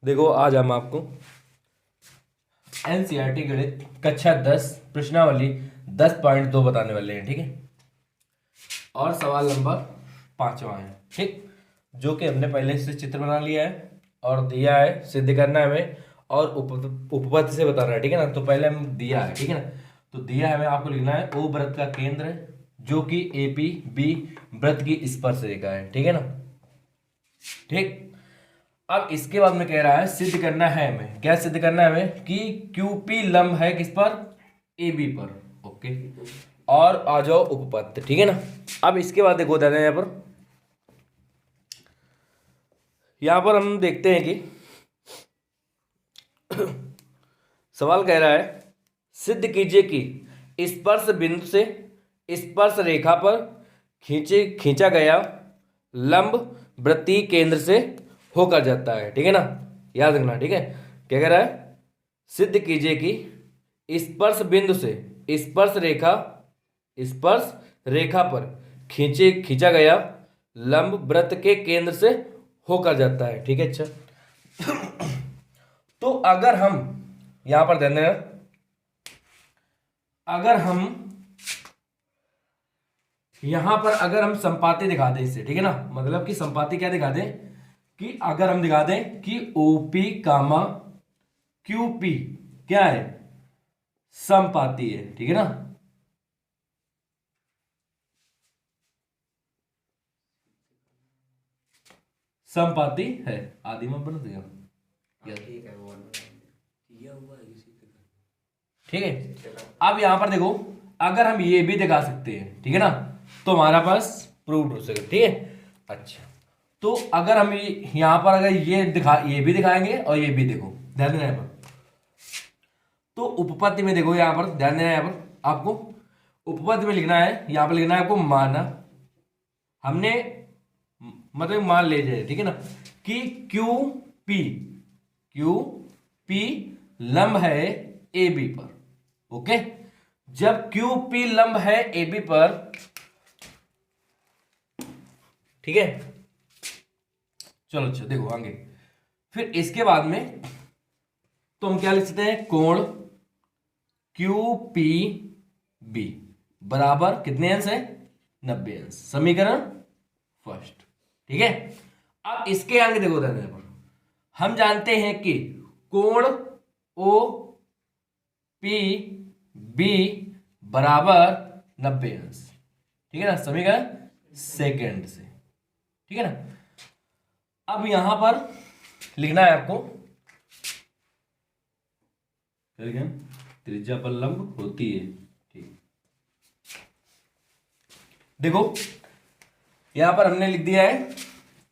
देखो आज हम आपको एनसीईआरटी गणित कक्षा 10 प्रश्नावली 10.2 बताने वाले हैं। ठीक है, और सवाल नंबर 5वां है। ठीक, जो कि हमने पहले से चित्र बना लिया है और दिया है, सिद्ध करना है हमें और उपपत्ति से बताना है। ठीक है ना, तो पहले हम दिया है। ठीक है ना, तो दिया है हमें, आपको लिखना है ओ वृत्त का केंद्र है जो कि एपी बी वृत्त की स्पर्श रेखा है। ठीक है ना। ठीक, अब इसके बाद में कह रहा है सिद्ध करना है हमें। क्या सिद्ध करना है हमें? कि क्यूपी लंब है किस पर? ए बी पर। ओके, और आ जाओ उपपत्ति। ठीक है ना। अब इसके बाद देखो दादा, यहां पर हम देखते हैं कि सवाल कह रहा है सिद्ध कीजिए कि स्पर्श बिंदु से स्पर्श रेखा पर खींचा गया लंब वृत्तीय केंद्र से होकर जाता है। ठीक है ना, याद रखना। ठीक है, क्या कह रहा है? सिद्ध कीजिए कि स्पर्श बिंदु से स्पर्श रेखा पर खींचा गया लंब वृत्त के केंद्र से होकर जाता है। ठीक है, अच्छा। तो अगर हम यहां पर ध्यान देना, अगर हम यहां पर अगर हम संपाति दिखा दें इससे, ठीक है ना, मतलब कि संपाति क्या दिखा दें कि अगर हम दिखा दें कि ओपी कामा क्यूपी क्या है? संपाति है। ठीक है ना, संपाति है। आदि में बन देगा। ठीक है, अब यहां पर देखो, अगर हम ये भी दिखा सकते हैं, ठीक है ना, तो हमारा पास प्रूव हो सके। ठीक है, अच्छा। तो अगर हम यहां पर अगर ये भी दिखाएंगे और ये भी, देखो ध्यान देना यहां पर, तो उपपत्ति में देखो, यहां पर ध्यान देना, यहां पर आपको उपपत्ति में लिखना है, यहां पर लिखना है आपको माना, हमने मतलब मान ले जाए। ठीक है ना, कि क्यू पी लंब है ए बी पर। ओके, जब क्यू पी लंब है ए बी पर, ठीक है, चलो अच्छा देखो आगे। फिर इसके बाद में तो हम क्या लिख सकते हैं? कोण क्यू पी बी बराबर कितने अंश है? 90 अंश। समीकरण फर्स्ट। ठीक है, अब इसके आगे देखो ध्यान पर, हम जानते हैं कि कोण ओ पी बी बराबर 90 अंश। ठीक है ना, समीकरण सेकेंड से। ठीक है ना, अब यहां पर लिखना है आपको, त्रिज्या पर लंब होती है। ठीक, देखो यहां पर हमने लिख दिया है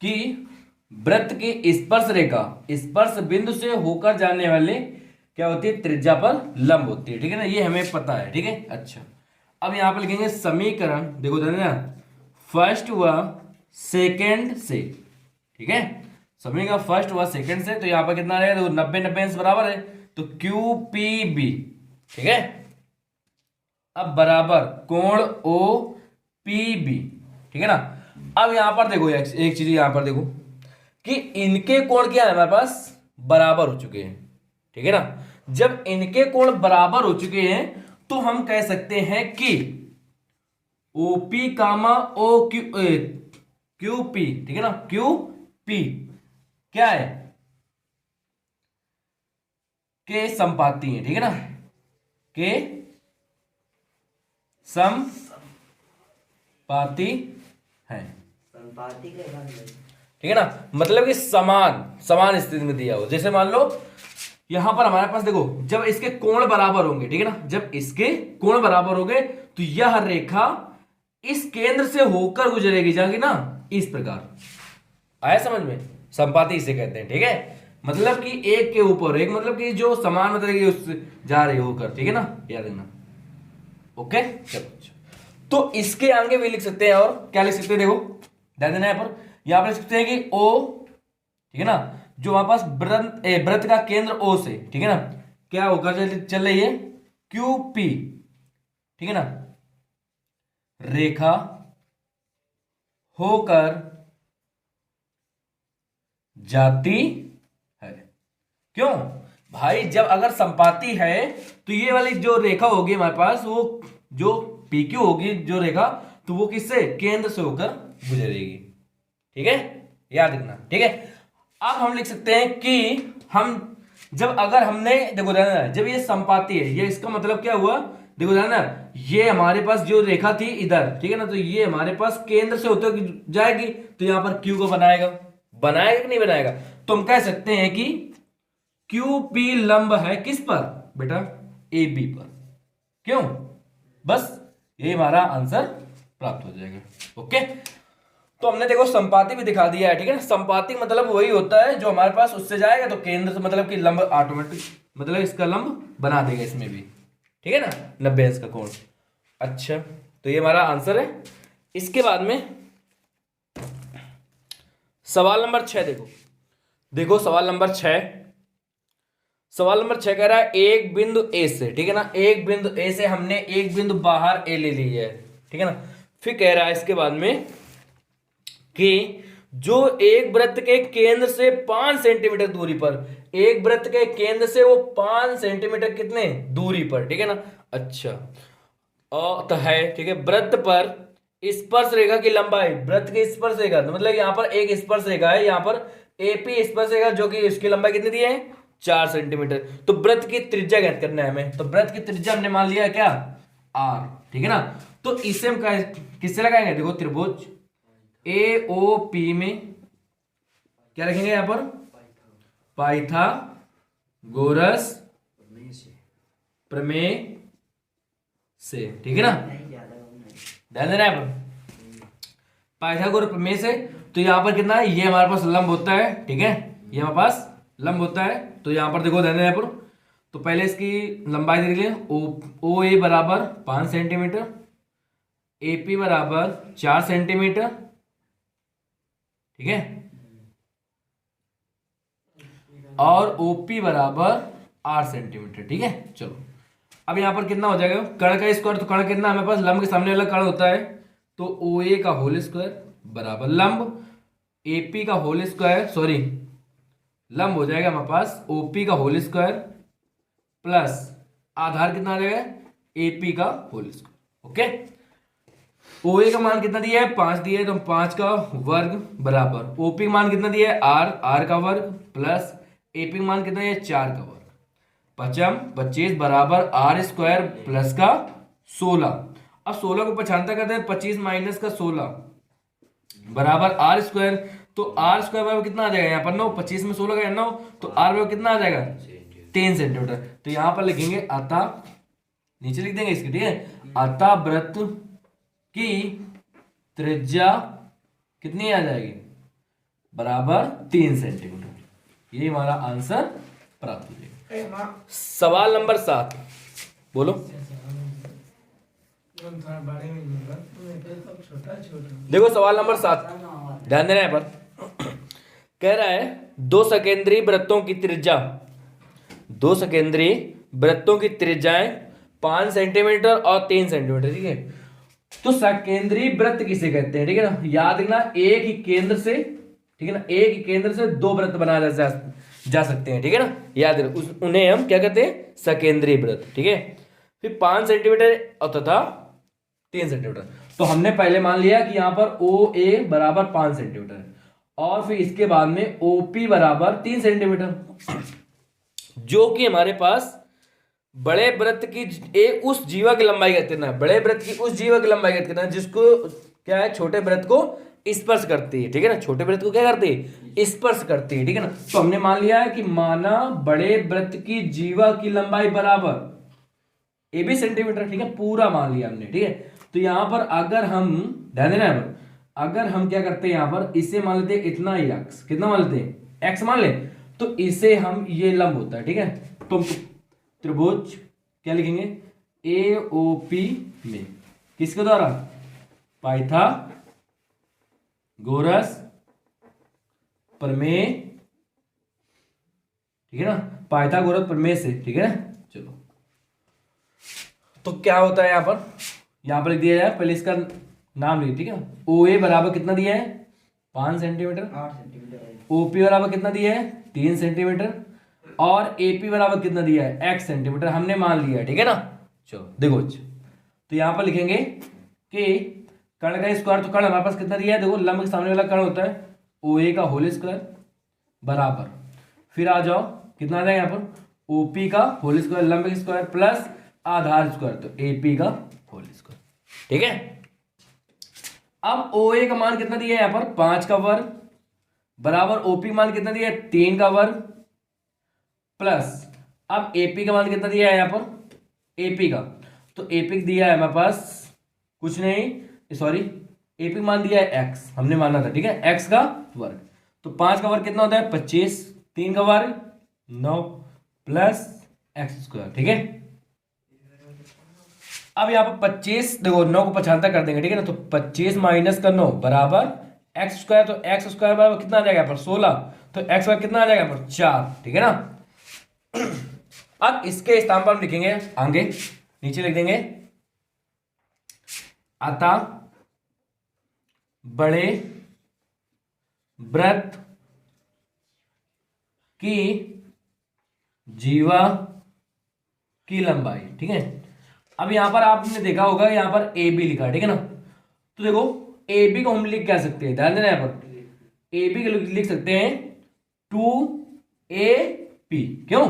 कि वृत्त की स्पर्श रेखा स्पर्श बिंदु से होकर जाने वाले क्या होती है? त्रिज्या पर लंब होती है। ठीक है ना, ये हमें पता है। ठीक है, अच्छा। अब यहां पर लिखेंगे समीकरण, देखो ध्यान देना, फर्स्ट व सेकेंड से। ठीक है, समीकरण फर्स्ट व सेकेंड से, तो यहां पर कितना रहेगा? देखो 90 अंश बराबर है, तो क्यू पी बी, ठीक है, अब बराबर कोण ओ पी बी। ठीक है ना, अब यहां पर देखो एक चीज यहां पर देखो कि इनके कोण क्या है? हमारे पास बराबर हो चुके हैं। ठीक है ना, जब इनके कोण बराबर हो चुके हैं तो हम कह सकते हैं कि ओपी कामा ओ क्यू पी, ठीक है ना, क्यू पी क्या है? के संपाती है। ठीक है ना, के संपाती है। ठीक है ना, मतलब कि समान समान स्थिति में दिया हो। जैसे मान लो यहां पर हमारे पास देखो, जब इसके कोण बराबर होंगे, ठीक है ना, जब इसके कोण बराबर होंगे तो यह रेखा इस केंद्र से होकर गुजरेगी, जाएगी ना, इस प्रकार। आया समझ में? संपाति इसे कहते हैं। ठीक है, मतलब कि एक के ऊपर एक, मतलब कि जो समान मतलब कि उससे जा रही होकर। ठीक है ना, याद रखना। ओके, चलो। तो इसके आगे भी लिख सकते हैं, और क्या लिख सकते हैं? देखो ध्यान देना यहां पर लिख सकते हैं कि ओ, ठीक है ना, जो हमारे पास वृत्त का केंद्र ओ से, ठीक है ना, क्या होकर चल रही है? क्यू पी, ठीक है ना, रेखा होकर जाती है। क्यों भाई, जब अगर संपाती है तो ये वाली जो रेखा होगी हमारे पास, वो जो PQ होगी जो रेखा, तो वो किससे, केंद्र से होकर गुजरेगी। ठीक है, याद रखना। ठीक है, अब हम लिख सकते हैं कि हम जब अगर हमने देखो ध्यान, जब ये संपाती है, ये इसका मतलब क्या हुआ, देखो ध्यान ना, ये हमारे पास जो रेखा थी इधर, ठीक है ना, तो ये हमारे पास केंद्र से होते जाएगी, तो यहां पर Q को बनाएगा, बनाएगा कि नहीं बनाएगा, तो हम कह सकते हैं कि QP लंब है किस पर बेटा, AB पर। क्यों, बस ये हमारा आंसर प्राप्त हो जाएगा। ओके, तो हमने देखो संपाती भी दिखा दिया है। ठीक है ना, संपाती मतलब वही होता है जो हमारे पास उससे जाएगा तो केंद्र से मतलब कि लंब ऑटोमेटिक, मतलब इसका लंब बना देगा इसमें भी। ठीक है ना, 90 अंश का कोण। अच्छा, तो ये हमारा आंसर है। इसके बाद में सवाल नंबर 6 देखो, देखो सवाल नंबर 6, सवाल नंबर 6 कह रहा है एक बिंदु ए से, ठीक है ना, एक बिंदु ए से हमने एक बिंदु बाहर ए ले ली है। ठीक है ना, फिर कह रहा है इसके बाद में कि जो एक वृत्त के केंद्र से 5 सेंटीमीटर दूरी पर, एक वृत्त के केंद्र से वो 5 सेंटीमीटर कितने दूरी पर, ठीक है ना। अच्छा, तो है, ठीक है, वृत्त पर स्पर्श रेखा की लंबाई, वृत्त की स्पर्श रेखा, तो मतलब यहां पर एक स्पर्श रेखा है, यहां पर AP स्पर्श रेखा, जो कि इसकी लंबाई कितनी दी है, 4 सेंटीमीटर। तो वृत्त की त्रिज्या ज्ञात करना है हमें, तो वृत्त की त्रिज्या हमने मान लिया है क्या, R। ठीक है ना, तो इसे हम किससे लगाएंगे, देखो त्रिभुज AOP में क्या रखेंगे, यहां पर पाइथागोरस प्रमेय से। ठीक है ना, ध्यान देना है पाइथागोरस प्रमेय से। तो यहां पर कितना है, ये हमारे पास लंब होता है। ठीक है, ये हमारे पास लंब होता है, तो यहां पर देखो ध्यान देना पर, तो पहले इसकी लंबाई देख लें, OA बराबर 5 सेंटीमीटर, AP बराबर 4 सेंटीमीटर। ठीक है, और OP बराबर 8 सेंटीमीटर। ठीक है, चलो अब यहां पर कितना हो जाएगा, कर्ण का स्क्वायर, तो कर्ण कितना हमारे पास, लंब के सामने वाला कर्ण होता है, तो OA का होल स्क्वायर बराबर लंब AP का होल स्क्वायर, सॉरी लंब हो जाएगा हमारे पास OP का होल स्क्वायर प्लस आधार कितना आ जाएगा, AP का होल स्क्वायर। ओके, OA का मान कितना दिया है, 5 दिया है, तो 5 का वर्ग बराबर OP का मान कितना दिया है, R का वर्ग प्लस AP का मान कितना है, 4 का वर्ग, पचम 25 बराबर R स्क्वायर प्लस का 16। अब 16 को पछानता करते हैं, 25 माइनस का 16 बराबर R स्क्वायर, तो R स्क्वायर बराबर कितना आ जाएगा, यहाँ पर 9, 25 में 16 का 9, तो R बराबर कितना आ जाएगा, 3 सेंटीमीटर। तो यहां पर लिखेंगे अतः, नीचे लिख देंगे इसके, ठीक है, अतः वृत्त की त्रिज्या कितनी आ जाएगी, बराबर 3 सेंटीमीटर। ये हमारा आंसर प्राप्त हो जाएगा। सवाल नंबर 7 बोलो, देखो सवाल नंबर 7, ध्यान देना है पर, कह रहा है दो सकेंद्रीय वृत्तों की त्रिज्या, दो सकेंद्रीय वृत्तों की त्रिज्याएं 5 सेंटीमीटर और 3 सेंटीमीटर। ठीक है, तो सकेंद्रीय वृत्त किसे कहते हैं, ठीक है ना, याद रखना, एक ही केंद्र से, ठीक है ना, एक ही केंद्र से दो वृत्त बनाए जा सकते हैं। ठीक है ना, याद रख, उन्हें हम क्या कहते हैं, सकेंद्रीय वृत्त। ठीक है, फिर 5 सेंटीमीटर तथा 3 सेंटीमीटर। तो हमने पहले मान लिया कि यहां पर OA बराबर 5 सेंटीमीटर और फिर इसके बाद में OP बराबर 3 सेंटीमीटर, जो कि हमारे पास बड़े वृत्त की उस जीवा की लंबाई कहते हैं, बड़े वृत्त की उस जीवा की लंबाई कहते हैं जिसको क्या है, छोटे वृत्त को स्पर्श करती है। ठीक है ना, छोटे वृत्त को क्या करती है, स्पर्श करती है। ठीक है ना, तो हमने मान लिया है कि माना बड़े वृत्त की जीवा की लंबाई बराबर AB सेंटीमीटर। ठीक है, पूरा मान लिया हमने। ठीक है, तो यहां पर अगर हम, ध्यान देना है, अगर हम क्या करते हैं, यहां पर इसे मान लेते हैं इतना ही x, कितना मान लेते हैं, x मान ले, तो इसे हम, ये लंब होता है। ठीक है, तो त्रिभुज क्या लिखेंगे, AOP में किसके द्वारा, पाइथागोरस प्रमेय। ठीक है ना, पाइथागोरस प्रमेय से। ठीक है, चलो तो क्या होता है, यहां पर लिख दिया जाए, पहले इसका नाम लिख, ठीक है, OA बराबर कितना दिया है, 5 सेंटीमीटर, 8 सेंटीमीटर, OP बराबर कितना दिया है, 3 सेंटीमीटर, और एपी बराबर कितना दिया है x सेंटीमीटर हमने मान लिया है, ठीक है ना। चलो देखो तो यहां पर लिखेंगे कि कर्ण का स्क्वायर, तो कर्ण हमारे पास कितना दिया है, देखो लंब के सामने वाला कर्ण होता है OA का होल स्क्वायर बराबर, फिर आ जाओ कितना आ जाएगा यहाँ पर OP का होल स्क्वायर लंब का स्क्वायर प्लस आधार स्क्वायर, तो AP का होल स्क्वायर, ठीक है। अब OA का मान कितना दिया है यहाँ पर 5 का वर्ग बराबर OP मान कितना दिया है 3 का वर्ग प्लस अब AP का मान कितना दिया है यहाँ पर AP का, तो AP दिया है हमारे पास कुछ नहीं, सॉरी AP मान दिया है x हमने माना था, ठीक है, x का वर्ग, तो 5 का वर्ग कितना होता है 25, 3 का वर्ग 9 प्लस x स्क्वायर, ठीक है। अब यहाँ पर 25 देखो 9 को 75 कर देंगे, ठीक है ना, तो 25 माइनस का 9 बराबर x स्क्वायर, तो x स्क्वायर बराबर कितना आ जाएगा यहाँ पर 16, तो x स्क्वायर कितना आ जाएगा यहाँ पर 4, ठीक है ना। अब इसके स्थान पर हम लिखेंगे आगे नीचे लिख देंगे अतः बड़े वृत्त की जीवा की लंबाई, ठीक है। अब यहां पर आपने देखा होगा यहां पर ए बी लिखा है, ठीक है ना, तो देखो ए बी को हम लिख क्या सकते हैं, ध्यान देना, यहां पर ए बी को लिख सकते हैं 2AP, क्यों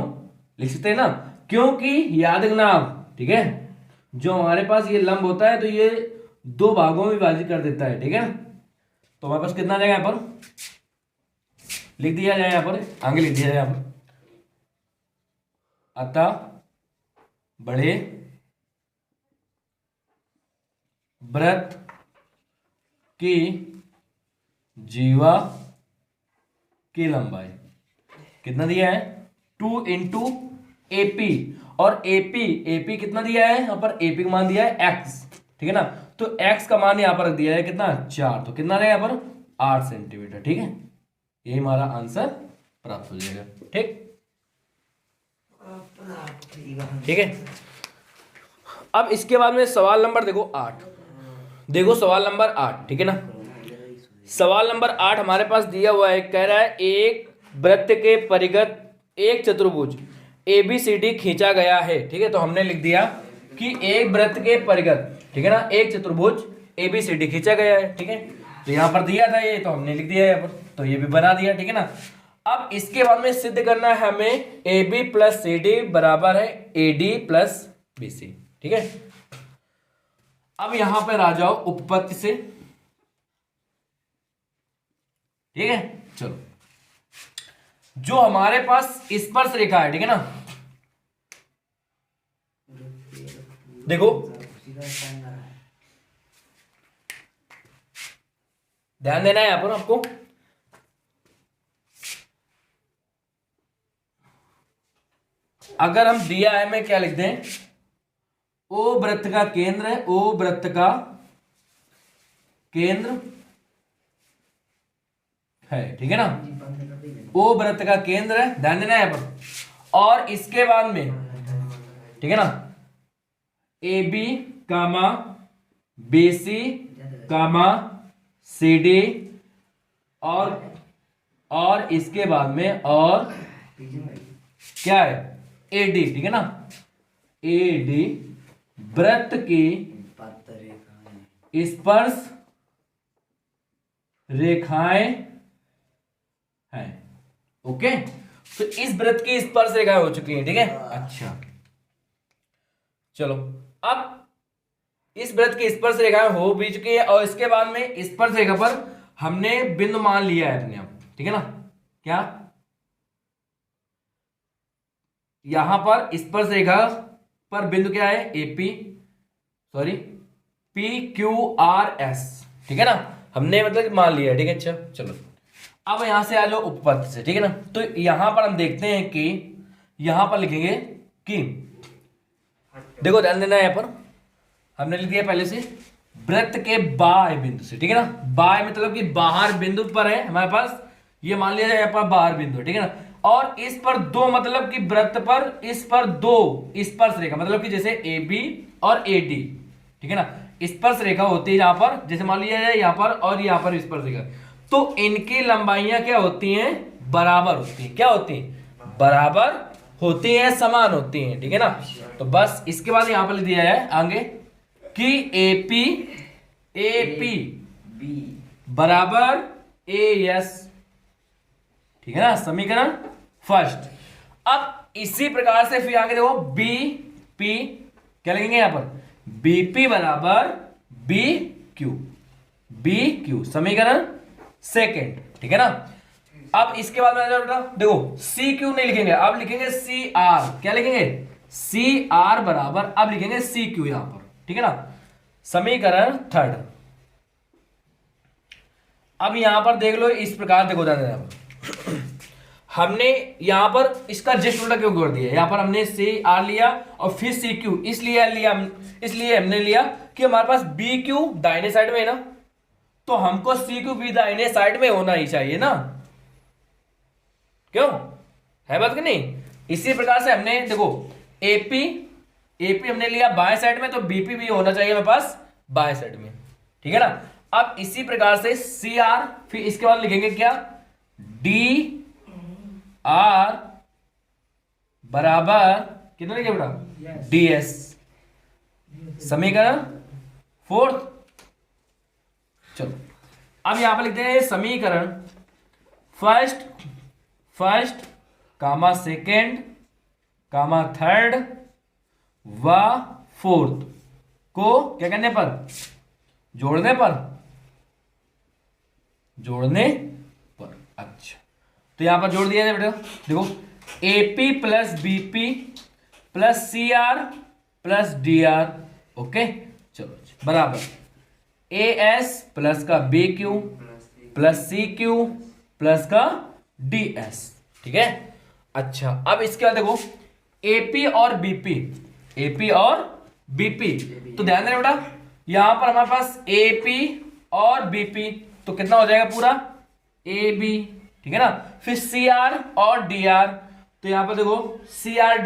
लिख सकते हैं ना, क्योंकि याद रखना आप, ठीक है, जो हमारे पास ये लंब होता है तो ये 2 भागों में विभाजित कर देता है, ठीक है। तो हमारे पास कितना आ जाएगा यहाँ पर लिख दिया जाए, यहाँ पर आगे लिख दिया जाए यहाँ पर अतः बड़े वृत्त की जीवा की लंबाई कितना दिया है 2 इंटू AP, और AP कितना दिया है यहाँ पर AP का मान दिया है x, ठीक है ना, तो x का मान यहाँ पर रख दिया है कितना 4, तो कितना रहेगा यहाँ पर 8 सेंटीमीटर, ठीक है, ये हमारा आंसर प्राप्त हो जाएगा, ठीक है। अब इसके बाद में सवाल नंबर देखो 8, देखो सवाल नंबर 8, ठीक है ना, सवाल नंबर 8 हमारे पास दिया हुआ है, कह रहा है एक वृत्त के परिगत एक चतुर्भुज ABCD खींचा गया है, ठीक है, तो हमने लिख दिया कि एक वृत्त के परिगत, ठीक है ना, एक चतुर्भुज ABCD खींचा गया है, ठीक है, तो यहां पर दिया था ये, तो हमने लिख दिया यहाँ पर, तो ये भी बना दिया, ठीक है ना। अब इसके बाद में सिद्ध करना है हमें AB प्लस CD बराबर है AD प्लस BC, ठीक है। अब यहां पर आ जाओ उपपत्ति से, ठीक है, चलो जो हमारे पास स्पर्श रेखा है, ठीक है ना, देखो ध्यान देना है यहां पर आपको, अगर हम दिया है मैं क्या लिख दें O वृत्त का केंद्र है, O वृत्त का केंद्र है, ठीक है ना, O वृत्त का केंद्र है, ध्यान देना है यहां पर, और इसके बाद में, ठीक है ना, AB कामा BC कामा CD और इसके बाद में और क्या है AD, ठीक है ना, AD वृत्त की स्पर्श रेखाएं हैं, ओके, तो इस वृत्त की स्पर्श रेखाएं हो चुकी हैं, ठीक है। अच्छा चलो अब इस वृत्त की स्पर्श रेखाएं हो भी चुकी है, और इसके बाद में स्पर्श रेखा पर हमने बिंदु मान लिया है अपने आप, ठीक है ना, क्या यहां पर स्पर्श रेखा पर बिंदु क्या है AP, सॉरी PQRS, ठीक है ना, हमने मतलब मान लिया है, ठीक है। अच्छा चलो अब यहां से आ जाओ उपपत्ति से, ठीक है ना, तो यहां पर हम देखते हैं कि यहां पर लिखेंगे कि देखो ध्यान देना है, यहां पर हमने लिख दिया पहले से वृत्त के बाह्य बिंदु से, ठीक है ना, बाह्य मतलब कि बाहर बिंदु पर है हमारे पास, ये मान लिया जाए यहाँ पर बाहर बिंदु, ठीक है ना, और इस पर 2 मतलब कि वृत्त पर इस पर 2 स्पर्श रेखा, मतलब कि जैसे AB और AD, ठीक है ना, स्पर्श रेखा होती है यहां पर, जैसे मान लिया जाए यहां पर और यहां पर स्पर्श रेखा, तो इनकी लंबाइयां क्या होती हैं बराबर होती हैं, क्या होती हैं बराबर होती हैं, समान होती हैं, ठीक है ना। तो बस इसके बाद यहां पर लिख दिया है आगे कि AP बी बराबर AS, ठीक है ना, समीकरण फर्स्ट। अब इसी प्रकार से फिर आगे देखो BP, क्या लिखेंगे यहां पर, BP बराबर BQ, समीकरण सेकेंड, ठीक है ना। अब इसके बाद में आ जाओ बेटा, देखो CQ नहीं लिखेंगे, अब लिखेंगे CR, क्या लिखेंगे, CR बराबर, अब लिखेंगे CQ यहां पर, ठीक है ना, समीकरण थर्ड। अब यहां पर देख लो इस प्रकार, देखो दादा हमने यहां पर इसका जस्ट उल्टा क्यों कर दिया, यहां पर हमने CR लिया और फिर CQ इसलिए हमने लिया कि हमारे पास BQ दाहिने साइड में है ना, तो हमको CQ भी दाहिने साइड में होना ही चाहिए ना, क्यों, है बात कि नहीं। इसी प्रकार से हमने देखो AP हमने लिया बाएं साइड में, तो BP भी होना चाहिए मेरे पास बाएं साइड में, ठीक है ना। अब इसी प्रकार से CR, फिर इसके बाद लिखेंगे क्या, DR बराबर कितना लिखे बेटा, DS, समीकरण फोर्थ। चलो अब यहां पर लिखते हैं समीकरण फर्स्ट कामा सेकेंड कामा थर्ड व फोर्थ को क्या करने पर, जोड़ने पर, अच्छा, तो यहां पर जोड़ दिया जाए बेटा, देखो AP plus BP plus CR plus DR, okay, चलो बराबर AS प्लस का BQ प्लस CQ प्लस का DS, ठीक है। अच्छा अब इसके बाद देखो AP और BP, तो ध्यान देना बेटा, यहां पर हमारे पास AP और BP, तो कितना हो जाएगा पूरा AB, ठीक है ना। फिर CR और DR, तो यहां पर देखो CR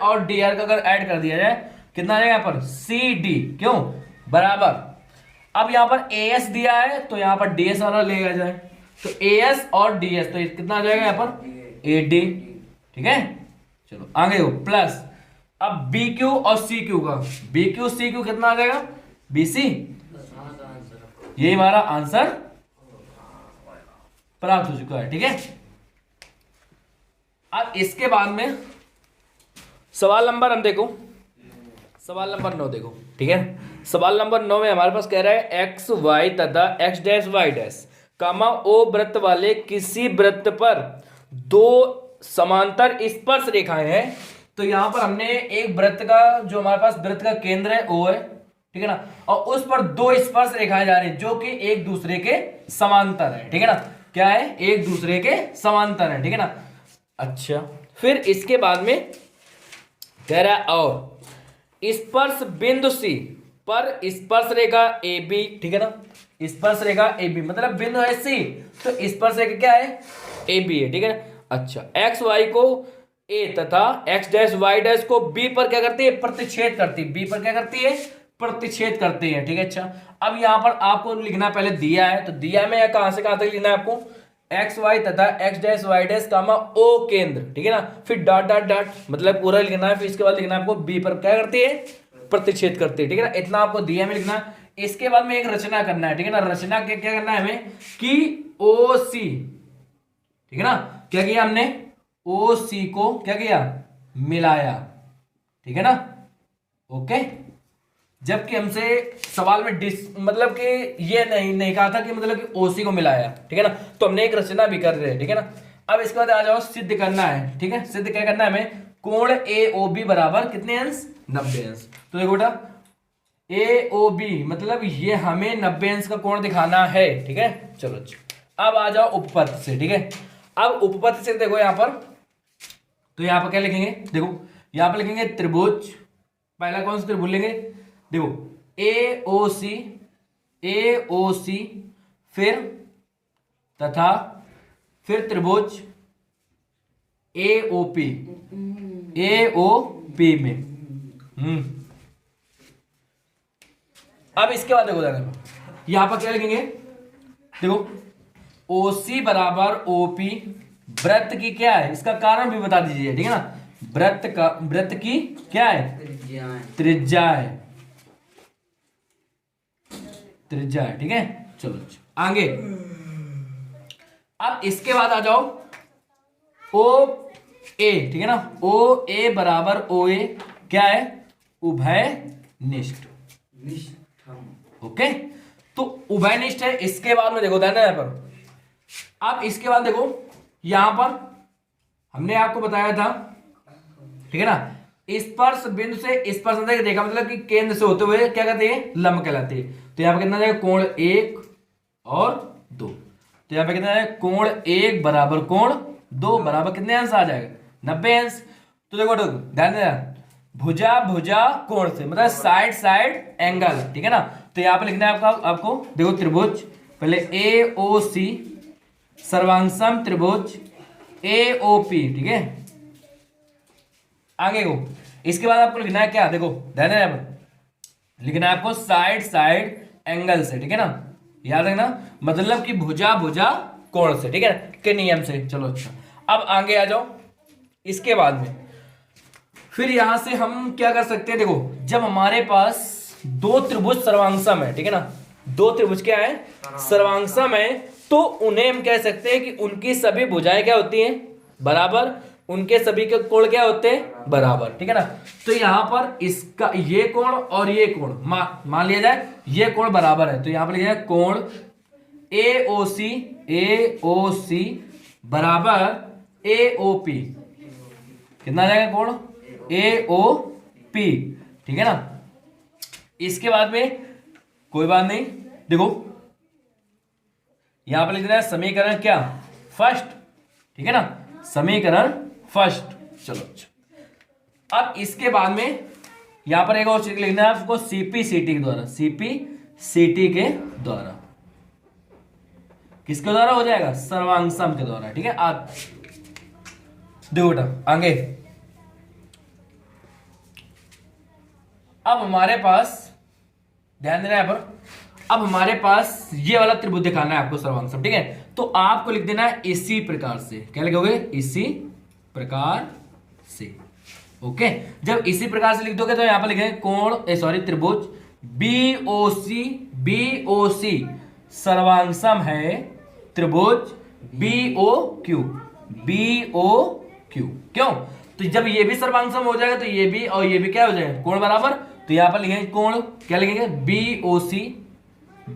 और DR का अगर ऐड कर दिया जाए कितना आ जाएगा यहां पर CD, क्यों, बराबर। अब यहां पर AS दिया है तो यहां पर DS वाला लेगा जाए, तो AS और DS, तो कितना आ जाएगा यहां पर AD, ठीक है। चलो आगे हो प्लस, अब BQ और CQ का, BQ CQ कितना आ जाएगा BC, यही हमारा आंसर प्राप्त हो चुका है, ठीक है। अब इसके बाद में सवाल नंबर हम देखो, सवाल नंबर 9 देखो, ठीक है। सवाल नंबर 9 में हमारे पास कह रहा है एक्स वाई तथा एक्स डैश वाई डैश कामा ओ वृत्त वाले किसी वृत्त पर दो समांतर स्पर्श रेखाएं हैं। तो यहां पर हमने एक वृत्त का, जो हमारे पास वृत्त का केंद्र है O है, ठीक है ना, और उस पर दो स्पर्श रेखाएं जा रही हैं जो कि एक दूसरे के समांतर है, ठीक है ना, क्या है, एक दूसरे के समांतर है, ठीक है ना। अच्छा फिर इसके बाद में कह रहा है और स्पर्श बिंदु C पर स्पर्श रेखा AB, ठीक है ना, स्पर्श रेखा AB मतलब बिंदु है C, तो स्पर्श रेखा क्या है AB है, ठीक है। अच्छा एक्स वाई को A तथा एक्स डैश वाई डैश को B पर क्या करती है, प्रतिच्छेद करती है, B पर क्या करती है, प्रतिच्छेद करते हैं, ठीक है। अच्छा अब यहां पर आपको लिखना पहले दिया है, तो दिया में कहां से कहां तक लिखना है आपको, एक्स वाई तथा एक्स डैश वाई डैश कामा O केंद्र, ठीक है ना, फिर डॉट डॉट डॉट मतलब पूरा लिखना है, फिर इसके बाद लिखना है आपको B पर क्या करती है, प्रतिच्छेद करती है, ठीक है ना, इतना आपको दिया में लिखना। इसके बाद में एक रचना करना है, ठीक है ना, रचना क्या क्या करना है हमें कि OC, ठीक है ना, क्या किया हमने, OC को क्या किया, मिलाया, ठीक है ना, ओके। जबकि हमसे सवाल में मतलब कि ये नहीं कहा था कि मतलब कि OC को मिलाया, ठीक है ना, तो हमने एक रचना भी कर रहे हैं, ठीक है ना। अब इसके बाद आ जाओ सिद्ध करना है, ठीक है, सिद्ध क्या करना है हमें, कोण AOB बराबर कितने अंश, 90 अंश। तो देखो बेटा AOB मतलब ये हमें 90 अंश का कोण दिखाना है, ठीक है। चलो अब आ जाओ उपपत्ति से, ठीक है। अब उपपत्ति से देखो यहां पर, तो यहां पर क्या लिखेंगे, देखो यहां पर लिखेंगे त्रिभुज, पहला कौन सा त्रिभुज लेंगे, देखो AOC फिर तथा फिर त्रिभुज AOP में, अब इसके बाद देखो यहां पर क्या लिखेंगे, देखो OC बराबर OP वृत्त की क्या है, इसका कारण भी बता दीजिए, ठीक है ना। वृत्त की क्या है, त्रिज्या है, त्रिज्या है, ठीक है। चलो आगे, अब इसके बाद आ जाओ ओ ए, ठीक है ना। ओ ए बराबर ओ ए क्या है, उभयनिष्ठ। ओके, तो उभयनिष्ठ है। इसके बाद में देखो ध्यान है यहाँ पर, अब इसके बाद देखो यहां पर हमने आपको बताया था, ठीक है ना, स्पर्श बिंदु से स्पर्श देखा, मतलब कि केंद्र से होते हुए क्या कहते हैं, लंब कहलाते हैं। तो यहां पर कितना जाएगा, कोण 1 और 2। तो यहां पे कितना है, कोण 1 बराबर कोण 2 बराबर कितने अंश आ जाएगा, 90 अंश। तो देखो ध्यान देना, भुजा भुजा कोण से मतलब साइड साइड एंगल, ठीक है ना। तो यहां पे लिखना है आपको देखो त्रिभुज, पहले ए ओ सी सर्वांगसम त्रिभुज ए ओ पी, ठीक है। आगे को इसके बाद आपको लिखना है क्या, देखो ध्यान देना, लिखना है आपको साइड साइड एंगल से, ठीक है ना, याद रखना, मतलब कि भुजा भुजा कोण से, ठीक है, के नियम से। चलो अच्छा, अब आगे आ जाओ। इसके बाद में फिर यहां से हम क्या कर सकते हैं, देखो जब हमारे पास दो त्रिभुज सर्वांगसम है, ठीक है ना, दो त्रिभुज क्या है, सर्वांगसम है, तो उन्हें हम कह सकते हैं कि उनकी सभी भुजाएं क्या होती हैं, बराबर, उनके सभी के कोण क्या होते हैं, बराबर, ठीक है ना। तो यहां पर इसका ये कोण और ये कोण मान लिया जाए ये कोण बराबर है, तो यहां पर लिखा जाए कोण ए ओ सी बराबर ए ओ पी। कितना आ जाएगा कोण ए ओ पी, ठीक है ना। इसके बाद में कोई बात नहीं, देखो यहां पर लिखना है समीकरण क्या, फर्स्ट, ठीक है ना, समीकरण फर्स्ट। चलो अच्छा, अब इसके बाद में यहां पर एक और चीज लिखना है आपको, सीपीसीटी के द्वारा, सीपीसीटी के द्वारा, किसके द्वारा हो जाएगा, सर्वांगसम के द्वारा, ठीक है। आप देखो बेटा आगे, अब हमारे पास ध्यान देना है पर, अब हमारे पास ये वाला त्रिभुज दिखाना है आपको सर्वांगसम, ठीक है। तो आपको लिख देना है इसी प्रकार से, क्या लिखोगे, इसी प्रकार से। ओके, जब इसी प्रकार से लिख दोगे तो यहां पर लिखेंगे कोण त्रिभुज बीओसी सर्वांगसम है त्रिभुज बीओक्यू। क्यों, तो जब ये भी सर्वांगसम हो जाएगा तो ये भी और ये भी क्या हो जाएगा, कोण बराबर। तो यहां पर लिखेंगे कोण, क्या लिखेंगे,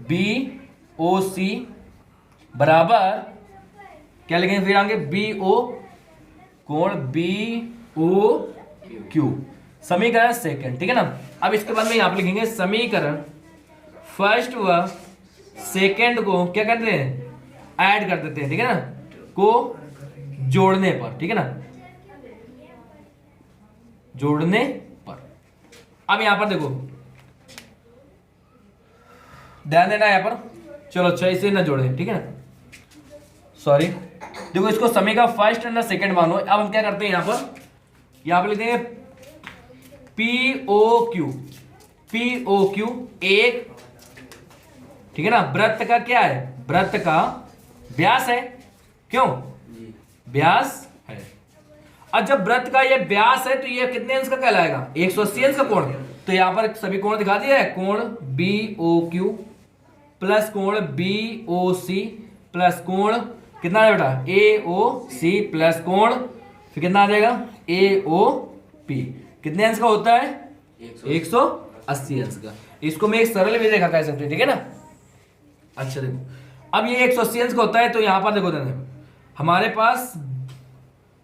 बीओसी बराबर क्या लिखेंगे, फिर आगे बीओ कोण बीओक्यू, समीकरण सेकंड, ठीक है ना। अब इसके बाद में यहां पर लिखेंगे समीकरण फर्स्ट व सेकंड को क्या करते हैं, ऐड कर देते हैं, ठीक है ना, को जोड़ने पर, ठीक है ना, जोड़ने पर। अब यहां पर देखो ध्यान देना यहां पर, चलो अच्छा इसे ना जोड़े, ठीक है ना, सॉरी, देखो इसको समीकरण फर्स्ट एंड सेकंड मानो। अब हम क्या करते हैं, यहां पर लिखते हैं पीओक्यू एक, ठीक है ना, वृत्त का क्या है, वृत्त का व्यास है, क्यों, व्यास है। और जब वृत्त का ये व्यास है तो ये कितने अंश का कहलाएगा, 180 अंश का कोण। तो यहां पर सभी कोण दिखा दिया है, कोण बीओक्यू प्लस कोण बीओसी प्लस कोण कितना है बेटा, एओसी प्लस कोण फिर कितना आ जाएगा, एओपी। कितने अंश का होता है, 180 अंश का। इसको मैं एक सरल भी देखा कह सकते हैं, ठीक है ना। अच्छा देखो, अब ये 180 अंश का होता है, तो यहां पर देखो हमारे पास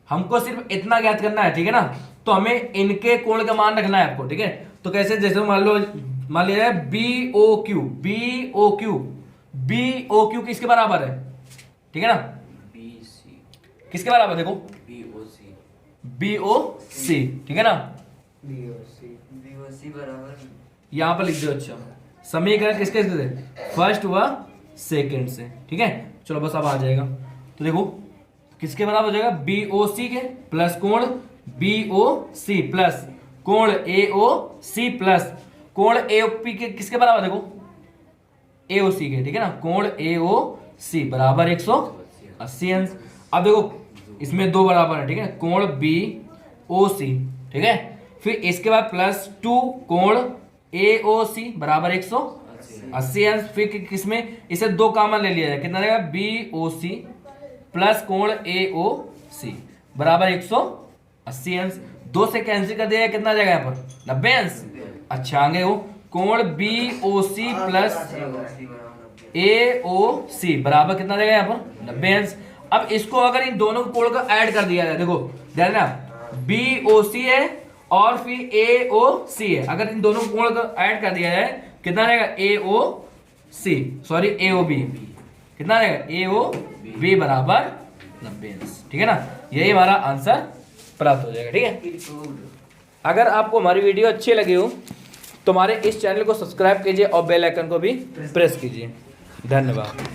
हमको सिर्फ इतना ज्ञात करना है, ठीक है ना। तो हमें इनके कोण का मान रखना है आपको, ठीक है। तो कैसे, जैसे मान लिया जाए बीओक्यू किसके बराबर है, ठीक है ना, बीसी किसके बराबर, देखो बीओसी, ठीक है ना, बीओसी बराबर यहां पर लिख दो। अच्छा, समीकरण किसके से, फर्स्ट व सेकंड से, ठीक है। चलो बस अब आ जाएगा, तो देखो किसके बराबर हो जाएगा, बीओसी के प्लस कोण बीओसी प्लस कोण एओसी प्लस कोण एओपी के किसके बराबर, देखो एओसी के, ठीक है ना, कोण एओसी बराबर 180 अंश। अब देखो इसमें 2 बराबर है, ठीक है, कोण बी ओ सी, ठीक है। फिर इसके बाद +2 कोण ए ओ सी बराबर 180 अंश। फिर किसमें इसे 2 कॉमन ले लिया जाए, कितना रहेगा, बी ओ सी प्लस कोण ए ओ सी बराबर 180 अंश। 2 से कैंसिल कर दिया, कितना आ जाएगा यहाँ पर, 90 अंश। अच्छा आगे वो कोण बी ओ सी प्लस ए ओ सी बराबर कितना देगा यहाँ पर, 90 अंश। अब इसको अगर इन दोनों कोण को ऐड कर दिया जाए, देखो ध्यान ना, बी ओ सी है और फिर ए ओ सी है, अगर इन दोनों कोण को ऐड कर दिया जाए कितना रहेगा, ए ओ सी सॉरी ए ओ बी, कितना रहेगा, ए ओ बी बराबर 90 अंश, ठीक है ना। यही हमारा आंसर प्राप्त हो जाएगा, ठीक है। अगर आपको हमारी वीडियो अच्छी लगी हो तो हमारे इस चैनल को सब्सक्राइब कीजिए और बेल आइकन को भी प्रेस कीजिए। धन्यवाद।